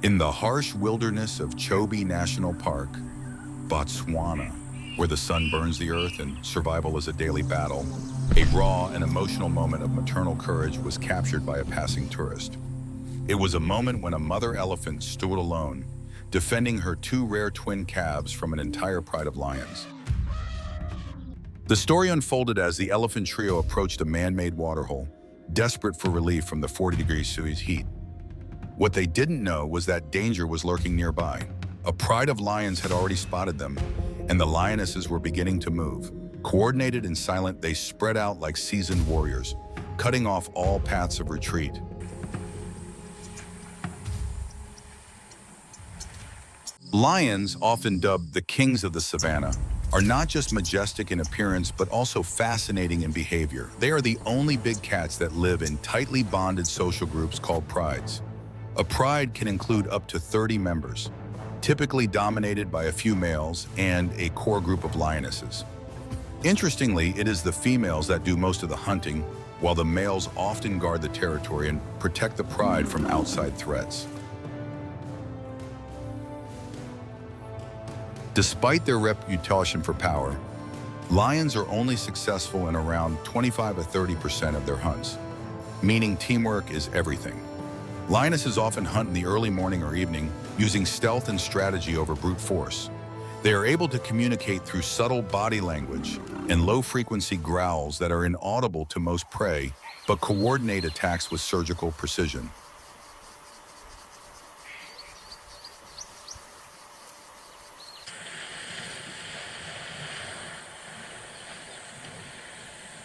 In the harsh wilderness of Chobe National Park, Botswana, where the sun burns the earth and survival is a daily battle, a raw and emotional moment of maternal courage was captured by a passing tourist. It was a moment when a mother elephant stood alone, defending her two rare twin calves from an entire pride of lions. The story unfolded as the elephant trio approached a man-made waterhole, desperate for relief from the 40-degree Celsius heat. What they didn't know was that danger was lurking nearby. A pride of lions had already spotted them, and the lionesses were beginning to move. Coordinated and silent, they spread out like seasoned warriors, cutting off all paths of retreat. Lions, often dubbed the kings of the savannah, are not just majestic in appearance, but also fascinating in behavior. They are the only big cats that live in tightly bonded social groups called prides. A pride can include up to 30 members, typically dominated by a few males and a core group of lionesses. Interestingly, it is the females that do most of the hunting, while the males often guard the territory and protect the pride from outside threats. Despite their reputation for power, lions are only successful in around 25 to 30% of their hunts, meaning teamwork is everything. Lionesses often hunt in the early morning or evening, using stealth and strategy over brute force. They are able to communicate through subtle body language and low-frequency growls that are inaudible to most prey, but coordinate attacks with surgical precision.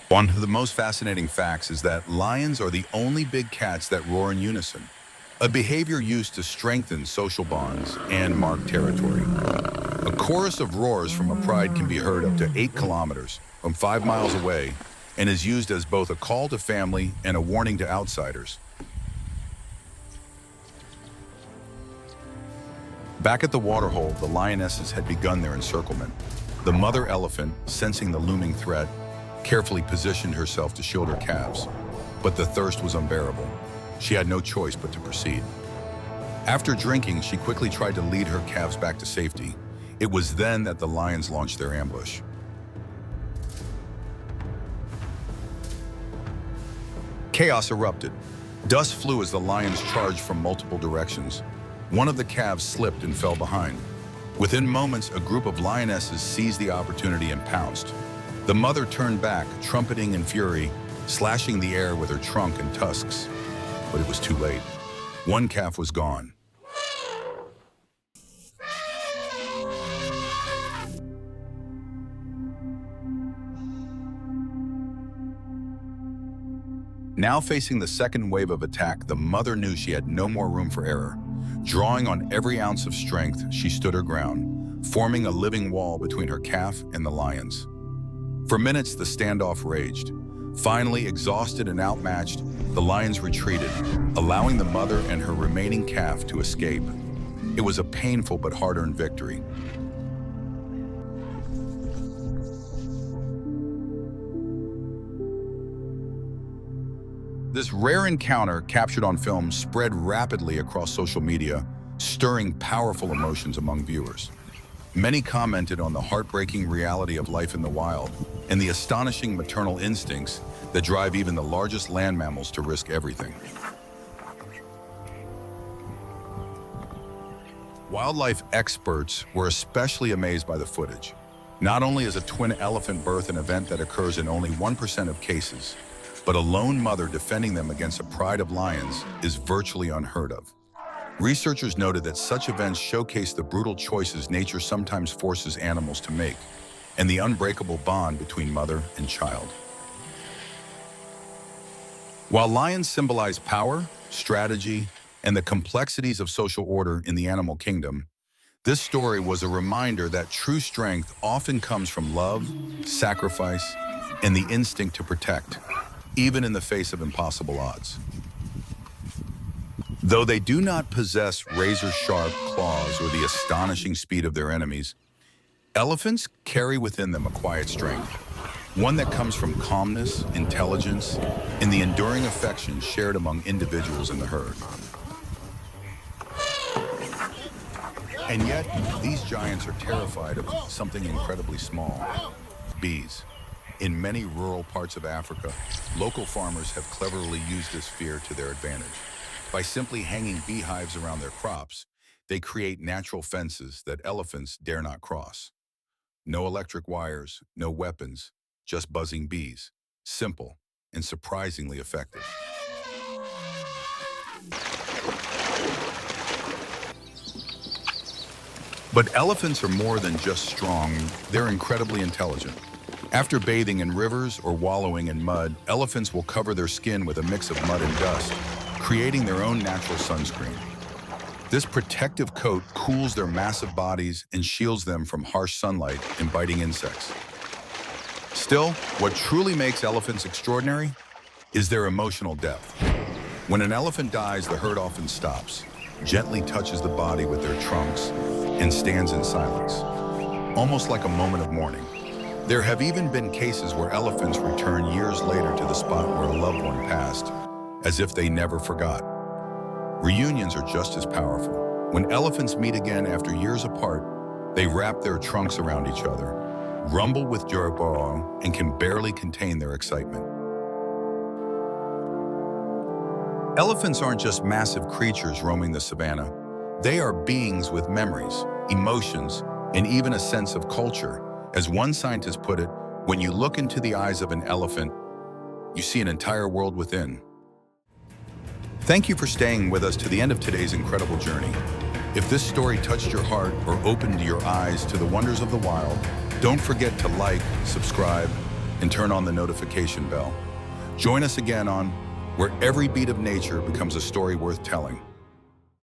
One of the most fascinating facts is that lions are the only big cats that roar in unison, a behavior used to strengthen social bonds and mark territory. A chorus of roars from a pride can be heard up to 8 kilometers, from 5 miles away, and is used as both a call to family and a warning to outsiders. Back at the waterhole, the lionesses had begun their encirclement. The mother elephant, sensing the looming threat, carefully positioned herself to shield her calves, but the thirst was unbearable. She had no choice but to proceed. After drinking, she quickly tried to lead her calves back to safety. It was then that the lions launched their ambush. Chaos erupted. Dust flew as the lions charged from multiple directions. One of the calves slipped and fell behind. Within moments, a group of lionesses seized the opportunity and pounced. The mother turned back, trumpeting in fury, slashing the air with her trunk and tusks. But it was too late. One calf was gone. Now facing the second wave of attack, the mother knew she had no more room for error. Drawing on every ounce of strength, she stood her ground, forming a living wall between her calf and the lions. For minutes, the standoff raged. Finally, exhausted and outmatched, the lions retreated, allowing the mother and her remaining calf to escape. It was a painful but hard-earned victory. This rare encounter, captured on film, spread rapidly across social media, stirring powerful emotions among viewers. Many commented on the heartbreaking reality of life in the wild and the astonishing maternal instincts that drive even the largest land mammals to risk everything. Wildlife experts were especially amazed by the footage. Not only is a twin elephant birth an event that occurs in only 1% of cases, but a lone mother defending them against a pride of lions is virtually unheard of. Researchers noted that such events showcase the brutal choices nature sometimes forces animals to make, and the unbreakable bond between mother and child. While lions symbolize power, strategy, and the complexities of social order in the animal kingdom, this story was a reminder that true strength often comes from love, sacrifice, and the instinct to protect, even in the face of impossible odds. Though they do not possess razor-sharp claws or the astonishing speed of their enemies, elephants carry within them a quiet strength, one that comes from calmness, intelligence, and the enduring affection shared among individuals in the herd. And yet, these giants are terrified of something incredibly small: bees. In many rural parts of Africa, local farmers have cleverly used this fear to their advantage. By simply hanging beehives around their crops, they create natural fences that elephants dare not cross. No electric wires, no weapons, just buzzing bees. Simple and surprisingly effective. But elephants are more than just strong, they're incredibly intelligent. After bathing in rivers or wallowing in mud, elephants will cover their skin with a mix of mud and dust, creating their own natural sunscreen. This protective coat cools their massive bodies and shields them from harsh sunlight and biting insects. Still, what truly makes elephants extraordinary is their emotional depth. When an elephant dies, the herd often stops, gently touches the body with their trunks, and stands in silence, almost like a moment of mourning. There have even been cases where elephants return years later to the spot where a loved one passed, as if they never forgot. Reunions are just as powerful. When elephants meet again after years apart, they wrap their trunks around each other, rumble with joy, and can barely contain their excitement. Elephants aren't just massive creatures roaming the savannah. They are beings with memories, emotions, and even a sense of culture. As one scientist put it, when you look into the eyes of an elephant, you see an entire world within. Thank you for staying with us to the end of today's incredible journey. If this story touched your heart or opened your eyes to the wonders of the wild, don't forget to like, subscribe, and turn on the notification bell. Join us again on Where Every Beat of Nature Becomes a Story Worth Telling.